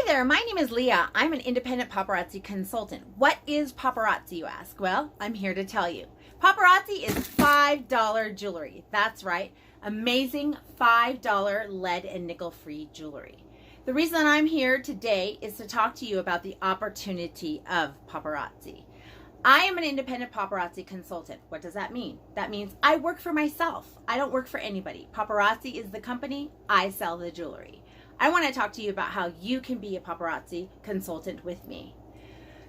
Hi there, my name is Leah. I'm an independent paparazzi consultant. What is paparazzi, you ask? Well, I'm here to tell you. Paparazzi is $5 jewelry. That's right, amazing $5 lead and nickel-free jewelry. The reason I'm here today is to talk to you about the opportunity of paparazzi. I am an independent paparazzi consultant. What does that mean? That means I work for myself. I don't work for anybody. Paparazzi is the company. I sell the jewelry. I want to talk to you about how you can be a paparazzi consultant with me.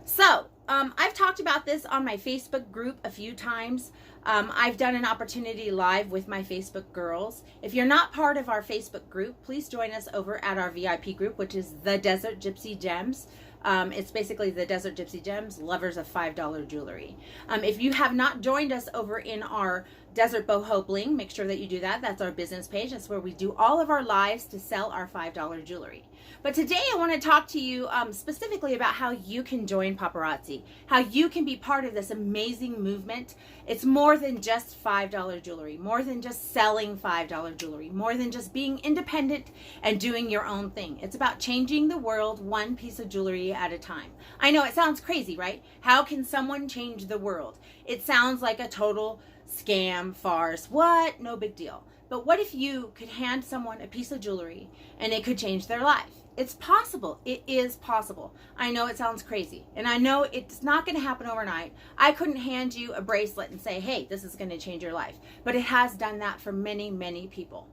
So, I've talked about this on my Facebook group a few times. I've done an opportunity live with my Facebook girls. If you're not part of our Facebook group, please join us over at our VIP group, which is the Desert Gypsy Gems. It's basically the Desert Gypsy Gems, lovers of $5 jewelry. If you have not joined us over in our Desert Boho Bling, make sure that you do that. That's our business page. That's where we do all of our lives to sell our $5 jewelry. But today I want to talk to you specifically about how you can join paparazzi, how you can be part of this amazing movement. It's more than just $5 jewelry, more than just selling $5 jewelry, more than just being independent and doing your own thing. It's about changing the world one piece of jewelry at a time. I know it sounds crazy, right? How can someone change the world? It sounds like a total scam, farce. What? No big deal. But what if you could hand someone a piece of jewelry and it could change their life? It's possible. It is possible. I know it sounds crazy, and I know it's not going to happen overnight. I couldn't hand you a bracelet and say, hey, this is going to change your life. But it has done that for many, many people.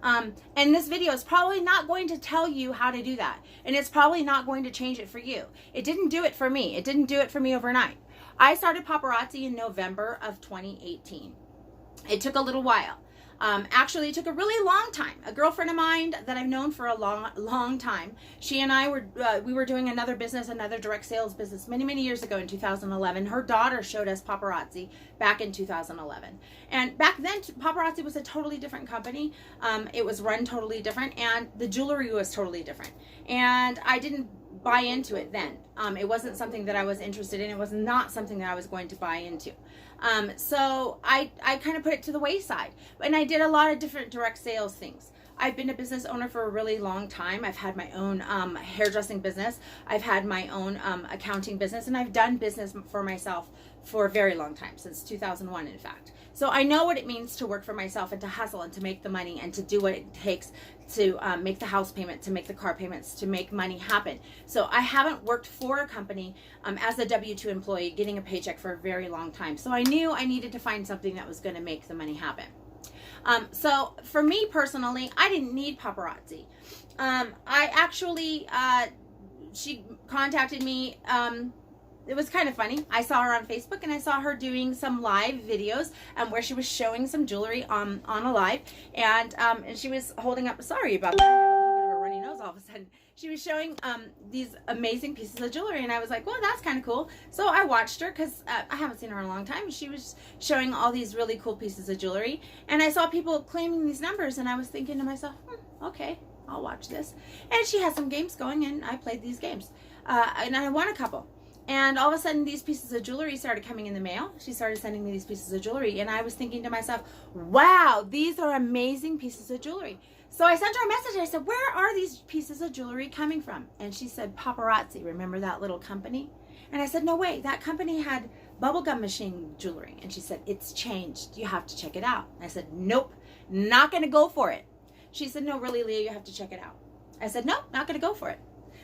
And this video is probably not going to tell you how to do that. And it's probably not going to change it for you. It didn't do it for me. It didn't do it for me overnight. I started paparazzi in November of 2018. It took a little while. Actually, it took a really long time. A girlfriend of mine that I've known for a long time, she and I we were doing another business, another direct sales business many years ago in 2011. Her daughter showed us paparazzi back in 2011. And back then, paparazzi was a totally different company. It was run totally different, and the jewelry was totally different. And I didn't buy into it then. It wasn't something that I was interested in. It was not something that I was going to buy into. So I kind of put it to the wayside. And I did a lot of different direct sales things. I've been a business owner for a really long time. I've had my own hairdressing business. I've had my own accounting business. And I've done business for myself for a very long time, since 2001, in fact. So I know what it means to work for myself and to hustle and to make the money and to do what it takes to make the house payment, to make the car payments, to make money happen. So I haven't worked for a company as a W-2 employee getting a paycheck for a very long time. So I knew I needed to find something that was going to make the money happen. So for me personally, I didn't need paparazzi. She contacted me. It was kind of funny. I saw her on Facebook, and I saw her doing some live videos where she was showing some jewelry on a live, and she was holding up. Sorry about that. I have a little bit of a runny nose all of a sudden. She was showing these amazing pieces of jewelry, and I was like, well, that's kind of cool. So I watched her because I haven't seen her in a long time. She was showing all these really cool pieces of jewelry, and I saw people claiming these numbers, and I was thinking to myself, okay, I'll watch this. And she had some games going, and I played these games, and I won a couple. And all of a sudden, these pieces of jewelry started coming in the mail. She started sending me these pieces of jewelry. And I was thinking to myself, wow, these are amazing pieces of jewelry. So I sent her a message. I said, where are these pieces of jewelry coming from? And she said, paparazzi. Remember that little company? And I said, no way. That company had bubblegum machine jewelry. And she said, it's changed. You have to check it out. And I said, nope, not going to go for it. She said, no, really, Leah, you have to check it out. I said, nope, not going to go for it.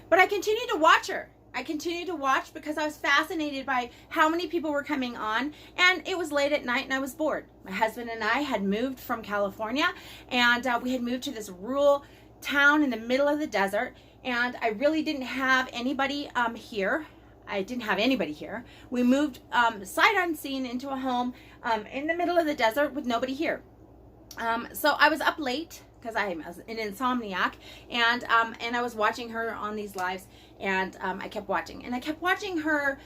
But I continued to watch her. I continued to watch because I was fascinated by how many people were coming on, and it was late at night and I was bored. My husband and I had moved from California, and we had moved to this rural town in the middle of the desert, and I really didn't have anybody here. I didn't have anybody here. We moved sight unseen into a home in the middle of the desert with nobody here. So I was up late because I was an insomniac, and I was watching her on these lives, and I kept watching, and I kept watching her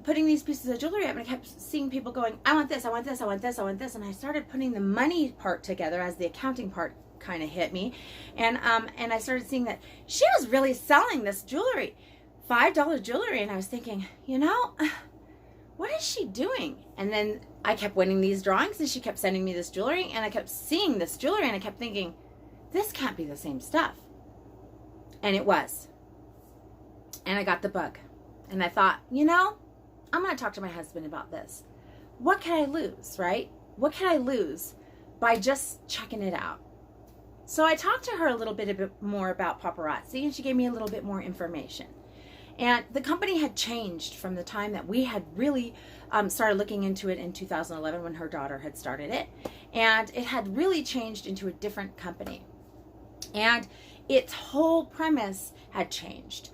putting these pieces of jewelry up, and I kept seeing people going, I want this, I want this, I want this, I want this, and I started putting the money part together as the accounting part kind of hit me, and I started seeing that she was really selling this jewelry, $5 jewelry, and I was thinking, you know, what is she doing? And then I kept winning these drawings, and she kept sending me this jewelry, and I kept seeing this jewelry, and I kept thinking, this can't be the same stuff. And it was. And I got the bug. And I thought, I'm going to talk to my husband about this. What can I lose, right? What can I lose by just checking it out? So I talked to her a little bit more about paparazzi, and she gave me a little bit more information. And the company had changed from the time that we had really started looking into it in 2011 when her daughter had started it. And it had really changed into a different company. And its whole premise had changed.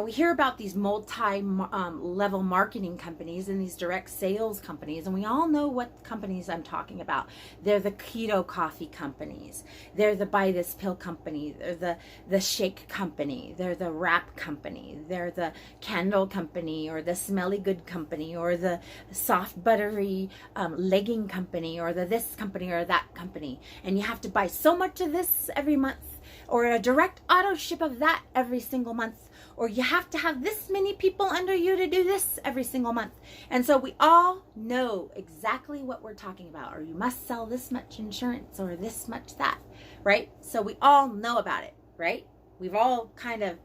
We hear about these multi-level marketing companies and these direct sales companies, and we all know what companies I'm talking about. They're the keto coffee companies. They're the buy this pill company. They're the shake company. They're the wrap company. They're the candle company, or the smelly good company, or the soft buttery legging company, or the this company or that company. And you have to buy so much of this every month, or a direct auto ship of that every single month, or you have to have this many people under you to do this every single month. And so we all know exactly what we're talking about, or you must sell this much insurance or this much that, right? So we all know about it, right? We've all kind of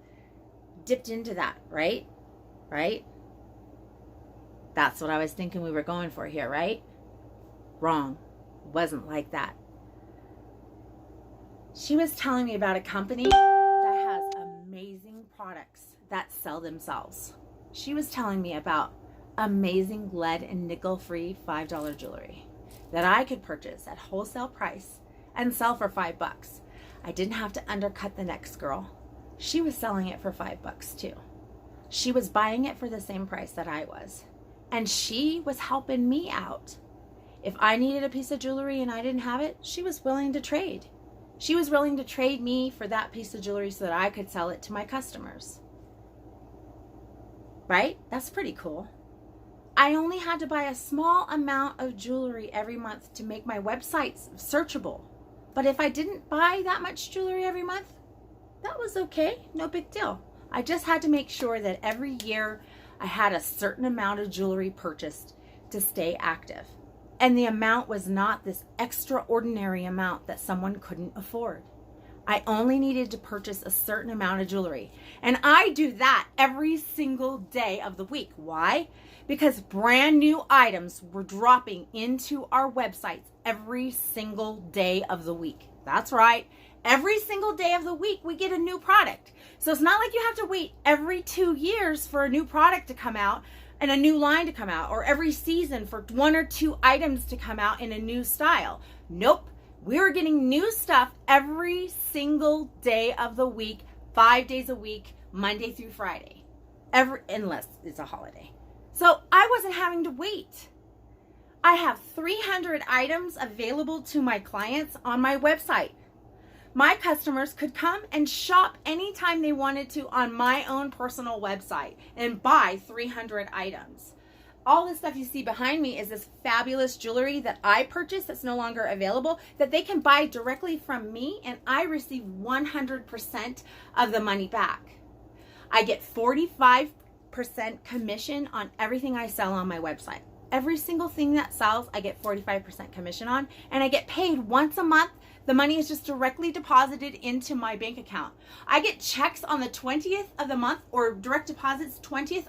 dipped into that, right? Right? That's what I was thinking we were going for here, right? Wrong. It wasn't like that. She was telling me about a company that has amazing products that sell themselves. She was telling me about amazing lead and nickel-free $5 jewelry that I could purchase at wholesale price and sell for $5. I didn't have to undercut the next girl. She was selling it for $5 too. She was buying it for the same price that I was. And she was helping me out. If I needed a piece of jewelry and I didn't have it, she was willing to trade. She was willing to trade me for that piece of jewelry so that I could sell it to my customers. Right? That's pretty cool. I only had to buy a small amount of jewelry every month to make my websites searchable. But if I didn't buy that much jewelry every month, that was okay. No big deal. I just had to make sure that every year I had a certain amount of jewelry purchased to stay active. And the amount was not this extraordinary amount that someone couldn't afford. I only needed to purchase a certain amount of jewelry. And I do that every single day of the week. Why? Because brand new items were dropping into our websites every single day of the week. That's right. Every single day of the week, we get a new product. So it's not like you have to wait every 2 years for a new product to come out and a new line to come out, or every season for 1 or 2 items to come out in a new style. Nope. We're getting new stuff every single day of the week, 5 days a week, Monday through Friday, unless it's a holiday. So I wasn't having to wait. I have 300 items available to my clients on my website. My customers could come and shop anytime they wanted to on my own personal website and buy 300 items. All this stuff you see behind me is this fabulous jewelry that I purchased that's no longer available, that they can buy directly from me, and I receive 100% of the money back. I get 45% commission on everything I sell on my website. Every single thing that sells, I get 45% commission on, and I get paid once a month. The money is just directly deposited into my bank account. I get checks on the 20th of the month, or direct deposits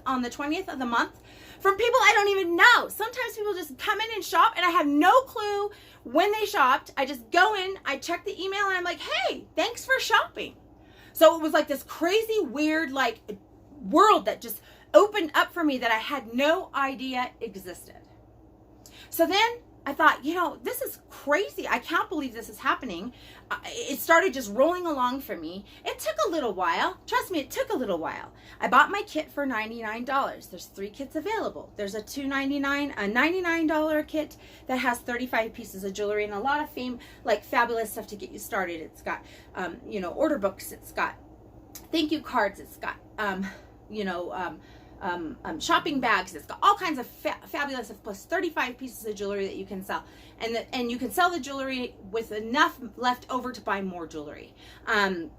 on the 20th of the month from people I don't even know. Sometimes people just come in and shop, and I have no clue when they shopped. I just go in, I check the email, and I'm like, hey, thanks for shopping. So it was like this crazy, weird, world that just opened up for me that I had no idea existed. So then I thought, this is crazy. I can't believe this is happening. It started just rolling along for me. It took a little while. Trust me, it took a little while. I bought my kit for $99. There's 3 kits available. There's a $99 kit that has 35 pieces of jewelry and a lot of fabulous stuff to get you started. It's got, order books. It's got thank you cards. It's got, shopping bags. It's got all kinds of fabulous stuff, plus 35 pieces of jewelry that you can sell, and you can sell the jewelry with enough left over to buy more jewelry. And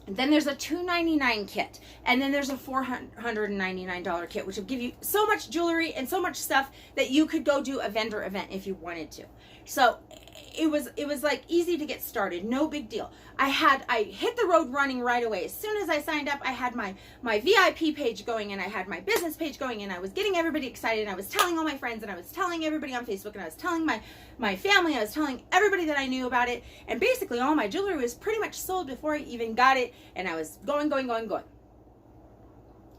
then there's a $299 kit, and then there's a $499 kit, which will give you so much jewelry and so much stuff that you could go do a vendor event if you wanted to. So it was like easy to get started, no big deal. I hit the road running right away. As soon as I signed up, I had my VIP page going, and I had my business page going, and I was getting everybody excited, and I was telling all my friends, and I was telling everybody on Facebook, and I was telling my family, I was telling everybody that I knew about it, and basically all my jewelry was pretty much sold before I even got it, and I was going.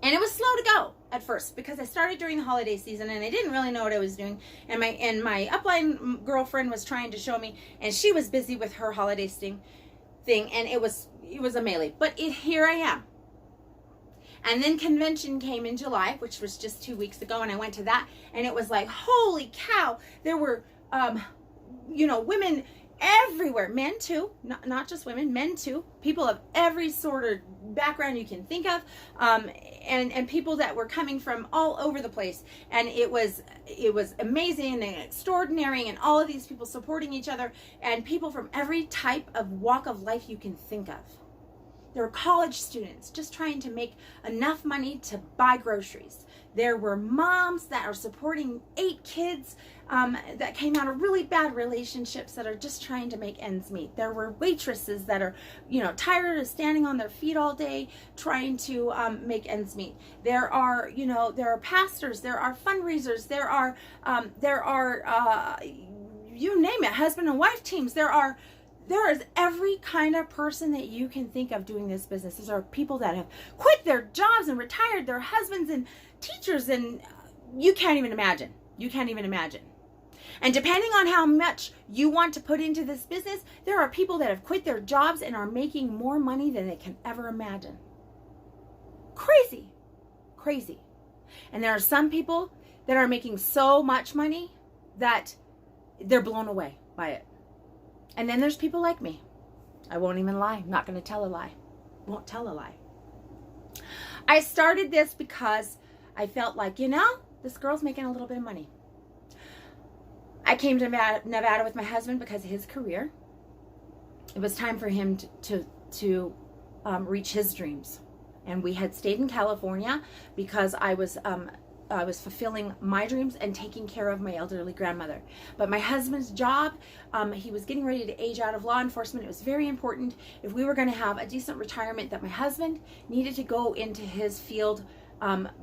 And it was slow to go at first because I started during the holiday season and I didn't really know what I was doing. And my upline girlfriend was trying to show me, and she was busy with her holiday thing, and it was a melee. But here I am. And then convention came in July, which was just 2 weeks ago, and I went to that, and it was like, holy cow! There were women everywhere, men too, not just women, men too, people of every sort of background you can think of, and people that were coming from all over the place, and it was amazing and extraordinary, and all of these people supporting each other, and people from every type of walk of life you can think of. There were college students just trying to make enough money to buy groceries. There were moms that are supporting 8 kids that came out of really bad relationships that are just trying to make ends meet. There were waitresses that are, tired of standing on their feet all day trying to make ends meet. There are pastors, there are fundraisers, there are you name it, husband and wife teams. There is every kind of person that you can think of doing this business. These are people that have quit their jobs and retired, their husbands and teachers, and you can't even imagine. And depending on how much you want to put into this business, there are people that have quit their jobs and are making more money than they can ever imagine. Crazy. And there are some people that are making so much money that they're blown away by it. And then there's people like me. I won't even lie. I'm not going to tell a lie. Won't tell a lie. I started this because I felt like, this girl's making a little bit of money. I came to Nevada with my husband because of his career. It was time for him to reach his dreams. And we had stayed in California because I was fulfilling my dreams and taking care of my elderly grandmother. But my husband's job, he was getting ready to age out of law enforcement. It was very important if we were going to have a decent retirement that my husband needed to go into his field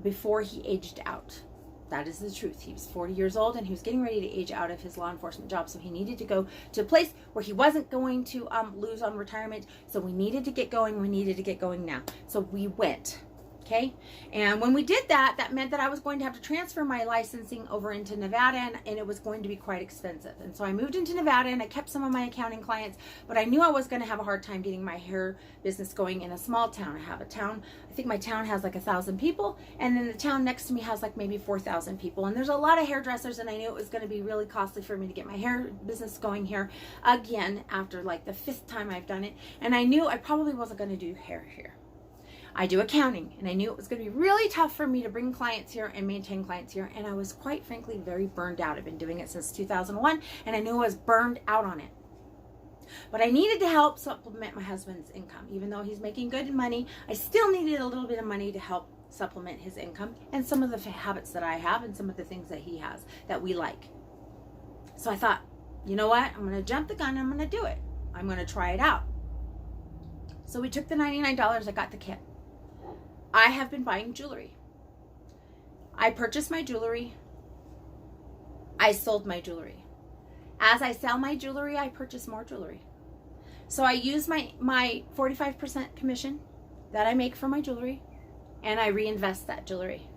before he aged out. That is the truth. He was 40 years old and he was getting ready to age out of his law enforcement job. So he needed to go to a place where he wasn't going to lose on retirement. So we needed to get going. We needed to get going now. So we went. Okay. And when we did that, that meant that I was going to have to transfer my licensing over into Nevada, and it was going to be quite expensive. And so I moved into Nevada and I kept some of my accounting clients, but I knew I was going to have a hard time getting my hair business going in a small town. I have a town, I think my town has like 1,000 people, and then the town next to me has like maybe 4,000 people. And there's a lot of hairdressers, and I knew it was going to be really costly for me to get my hair business going here again after like the 5th time I've done it. And I knew I probably wasn't going to do hair here. I do accounting, and I knew it was going to be really tough for me to bring clients here and maintain clients here, and I was quite frankly very burned out. I've been doing it since 2001, and I knew I was burned out on it. But I needed to help supplement my husband's income. Even though he's making good money, I still needed a little bit of money to help supplement his income and some of the habits that I have and some of the things that he has that we like. So I thought, you know what? I'm going to jump the gun. I'm going to do it. I'm going to try it out. So we took the $99. I got the kit. I have been buying jewelry. I purchased my jewelry. I sold my jewelry. As I sell my jewelry, I purchase more jewelry. So I use my 45% commission that I make from my jewelry, and I reinvest that jewelry.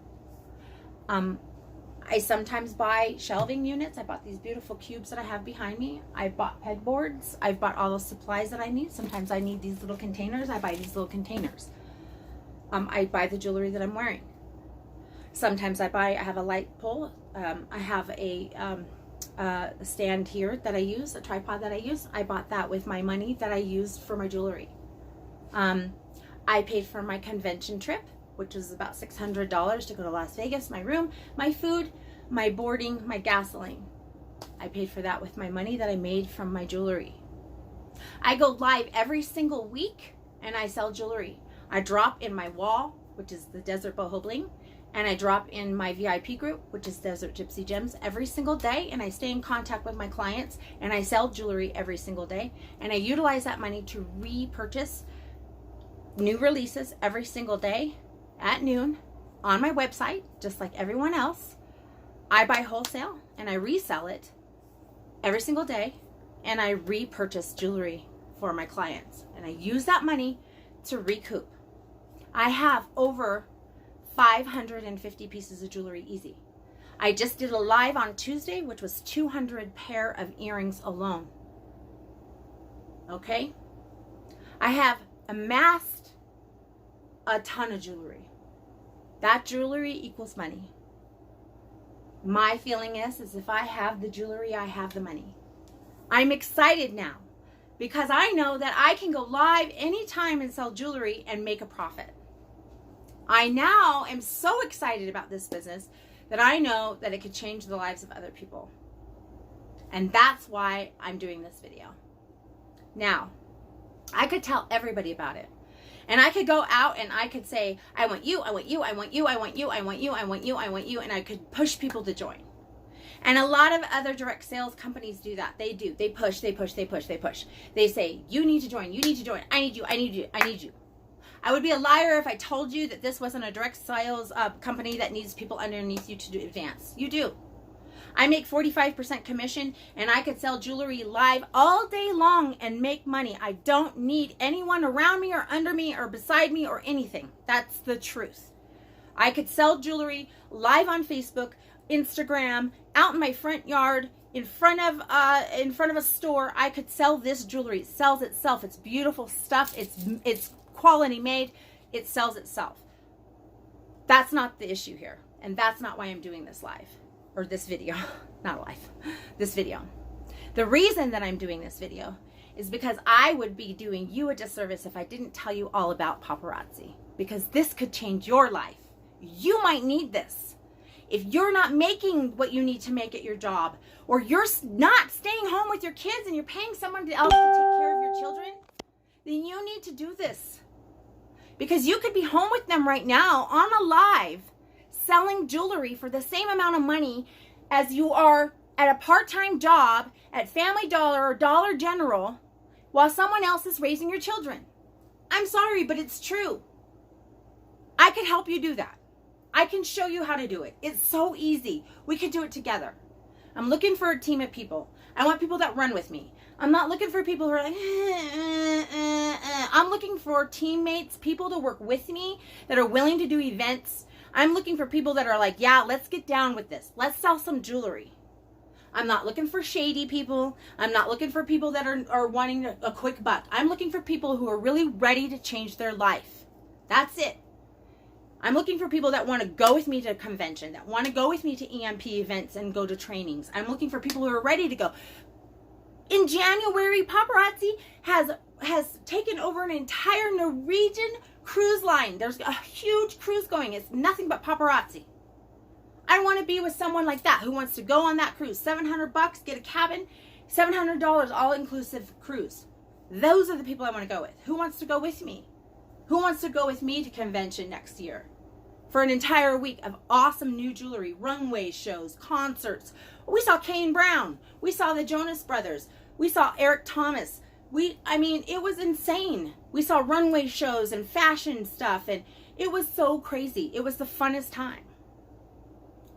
I sometimes buy shelving units. I bought these beautiful cubes that I have behind me. I bought pegboards. I've bought all the supplies that I need. Sometimes I need these little containers. I buy these little containers. I buy the jewelry that I'm wearing. Sometimes I have a light pole. I have a stand here that I use, a tripod that I use. I bought that with my money that I used for my jewelry. I paid for my convention trip, which is about $600 to go to Las Vegas, my room, my food, my boarding, my gasoline. I paid for that with my money that I made from my jewelry. I go live every single week and I sell jewelry. I drop in my wall, which is the Desert Boho Bling, and I drop in my VIP group, which is Desert Gypsy Gems, every single day, and I stay in contact with my clients, and I sell jewelry every single day, and I utilize that money to repurchase new releases every single day at noon on my website, just like everyone else. I buy wholesale and I resell it every single day, and I repurchase jewelry for my clients, and I use that money to recoup. I have over 550 pieces of jewelry easy. I just did a live on Tuesday, which was 200 pair of earrings alone. Okay? I have amassed a ton of jewelry. That jewelry equals money. My feeling is if I have the jewelry, I have the money. I'm excited now because I know that I can go live anytime and sell jewelry and make a profit. I now am so excited about this business that I know that it could change the lives of other people. And that's why I'm doing this video. Now, I could tell everybody about it. And I could go out and I could say, I want you, I want you, I want you, I want you, I want you, I want you, I want you, and I could push people to join. And a lot of other direct sales companies do that. They do. They push, they push, they push, they push. They say, you need to join, you need to join, I need you, I need you, I need you. I would be a liar if I told you that this wasn't a direct sales company that needs people underneath you to advance. You do. I make 45% commission, and I could sell jewelry live all day long and make money. I don't need anyone around me or under me or beside me or anything. That's the truth. I could sell jewelry live on Facebook, Instagram, out in my front yard, in front of a store. I could sell this jewelry. It sells itself. It's beautiful stuff. It's quality made. It sells itself. That's not the issue here, and that's not why I'm doing this live. Or this video, not live, this video. The reason that I'm doing this video is because I would be doing you a disservice if I didn't tell you all about paparazzi, because this could change your life. You might need this. If you're not making what you need to make at your job, or you're not staying home with your kids and you're paying someone else to take care of your children, then you need to do this. Because you could be home with them right now on a live, selling jewelry for the same amount of money as you are at a part-time job at Family Dollar or Dollar General while someone else is raising your children. I'm sorry, but it's true. I can help you do that. I can show you how to do it. It's so easy. We could do it together. I'm looking for a team of people. I want people that run with me. I'm not looking for people who are like, I'm looking for teammates, people to work with me that are willing to do events. I'm looking for people that are like, yeah, let's get down with this. Let's sell some jewelry. I'm not looking for shady people. I'm not looking for people that are wanting a quick buck. I'm looking for people who are really ready to change their life. That's it. I'm looking for people that want to go with me to a convention, that want to go with me to EMP events and go to trainings. I'm looking for people who are ready to go. In January, paparazzi has taken over an entire Norwegian cruise line. There's a huge cruise going. It's nothing but paparazzi. I want to be with someone like that who wants to go on that cruise. $700, get a cabin, $700 all-inclusive cruise. Those are the people I want to go with. Who wants to go with me? Who wants to go with me to convention next year? For an entire week of awesome new jewelry, runway shows, concerts. We saw Kane Brown. We saw the Jonas Brothers. We saw Eric Thomas. It was insane. We saw runway shows and fashion stuff, and it was so crazy. It was the funnest time.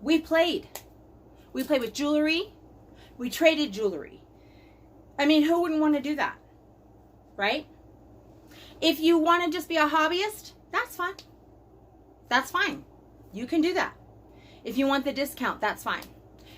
We played. We played with jewelry. We traded jewelry. Who wouldn't want to do that? Right? If you want to just be a hobbyist, that's fine. That's fine. You can do that. If you want the discount, that's fine.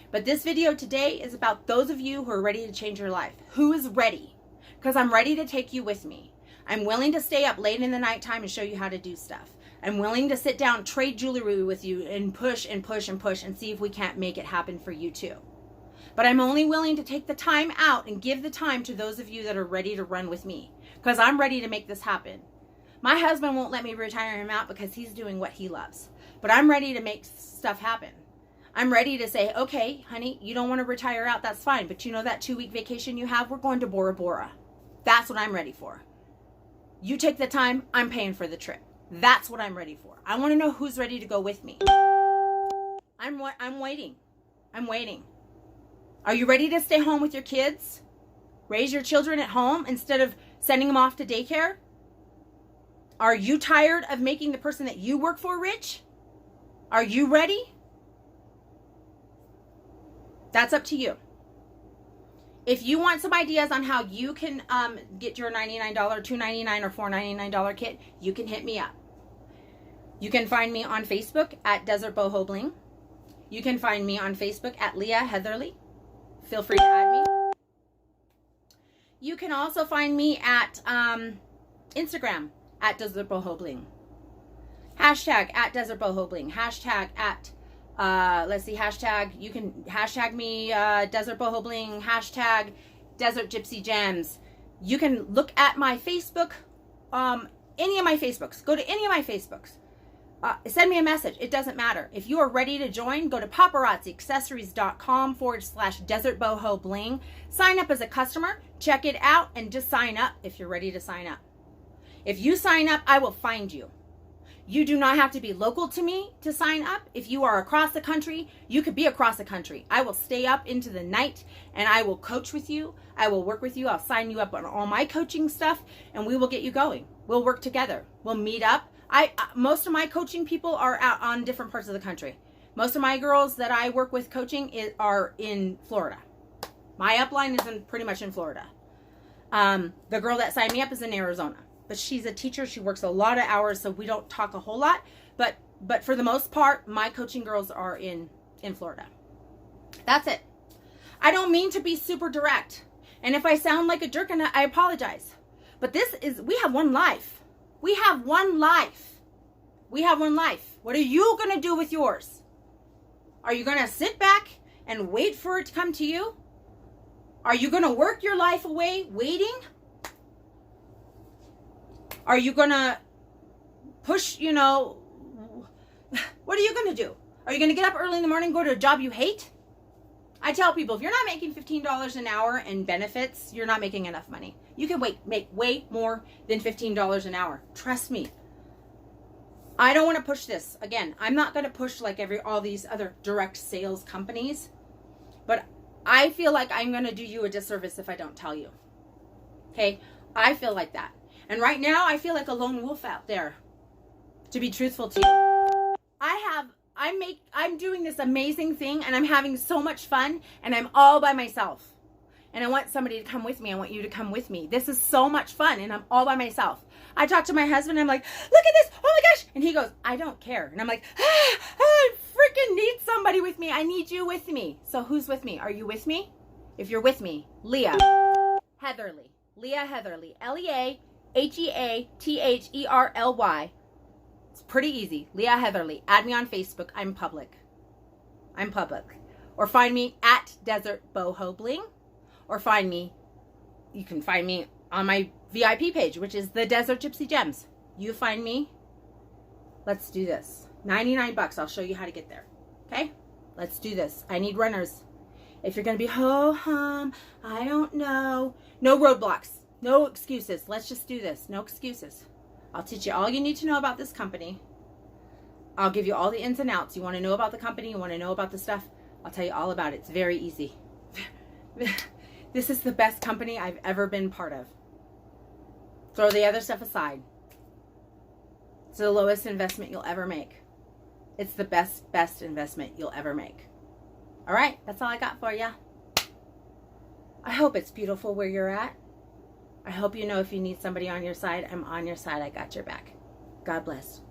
But this video today is about those of you who are ready to change your life. Who is ready? Because I'm ready to take you with me. I'm willing to stay up late in the nighttime and show you how to do stuff. I'm willing to sit down, trade jewelry with you, and push and push and push and see if we can't make it happen for you too. But I'm only willing to take the time out and give the time to those of you that are ready to run with me. Because I'm ready to make this happen. My husband won't let me retire him out because he's doing what he loves. But I'm ready to make stuff happen. I'm ready to say, okay, honey, you don't want to retire out, that's fine. But you know that 2-week vacation you have, we're going to Bora Bora. That's what I'm ready for. You take the time, I'm paying for the trip. That's what I'm ready for. I want to know who's ready to go with me. I'm waiting. I'm waiting. Are you ready to stay home with your kids? Raise your children at home instead of sending them off to daycare? Are you tired of making the person that you work for rich? Are you ready? That's up to you. If you want some ideas on how you can get your $99, $2.99, or $4.99 kit, you can hit me up. You can find me on Facebook at Desert Boho Bling. You can find me on Facebook at Leah Heatherly. Feel free to add me. You can also find me at Instagram at Desert Boho Bling. Hashtag at Desert Boho Bling. Hashtag at hashtag, you can hashtag me, Desert Boho Bling, hashtag Desert Gypsy Gems. You can look at my Facebook, any of my Facebooks. Go to any of my Facebooks. Send me a message. It doesn't matter. If you are ready to join, go to paparazziaccessories.com/Desert Boho Bling. Sign up as a customer, check it out, and just sign up if you're ready to sign up. If you sign up, I will find you. You do not have to be local to me to sign up. If you are across the country, you could be across the country. I will stay up into the night and I will coach with you. I will work with you. I'll sign you up on all my coaching stuff and we will get you going. We'll work together. We'll meet up. Most of my coaching people are out on different parts of the country. Most of my girls that I work with coaching are in Florida. My upline is pretty much in Florida. The girl that signed me up is in Arizona. But she's a teacher. She works a lot of hours, so we don't talk a whole lot. But for the most part, my coaching girls are in Florida. That's it. I don't mean to be super direct. And if I sound like a jerk, I apologize. But we have one life. We have one life. We have one life. What are you going to do with yours? Are you going to sit back and wait for it to come to you? Are you going to work your life away waiting? Are you going to push, what are you going to do? Are you going to get up early in the morning and go to a job you hate? I tell people, if you're not making $15 an hour in benefits, you're not making enough money. You can make way more than $15 an hour. Trust me. I don't want to push this. Again, I'm not going to push like all these other direct sales companies. But I feel like I'm going to do you a disservice if I don't tell you. Okay? I feel like that. And right now, I feel like a lone wolf out there, to be truthful to you. I'm doing this amazing thing, and I'm having so much fun, and I'm all by myself. And I want somebody to come with me. I want you to come with me. This is so much fun, and I'm all by myself. I talk to my husband, and I'm like, look at this, oh my gosh. And he goes, I don't care. And I'm like, I freaking need somebody with me. I need you with me. So who's with me? Are you with me? If you're with me, Leah Heatherly. Leah Heatherly. Leah-Heatherly. It's pretty easy. Leah Heatherly. Add me on Facebook. I'm public. Or find me at Desert Boho Bling. Or you can find me on my VIP page, which is the Desert Gypsy Gems. You find me. Let's do this. $99. I'll show you how to get there. Okay? Let's do this. I need runners. If you're going to be ho-hum, I don't know. No roadblocks. No excuses. Let's just do this. No excuses. I'll teach you all you need to know about this company. I'll give you all the ins and outs. You want to know about the company? You want to know about the stuff? I'll tell you all about it. It's very easy. This is the best company I've ever been part of. Throw the other stuff aside. It's the lowest investment you'll ever make. It's the best investment you'll ever make. All right, that's all I got for you. I hope it's beautiful where you're at. I hope you know if you need somebody on your side, I'm on your side. I got your back. God bless.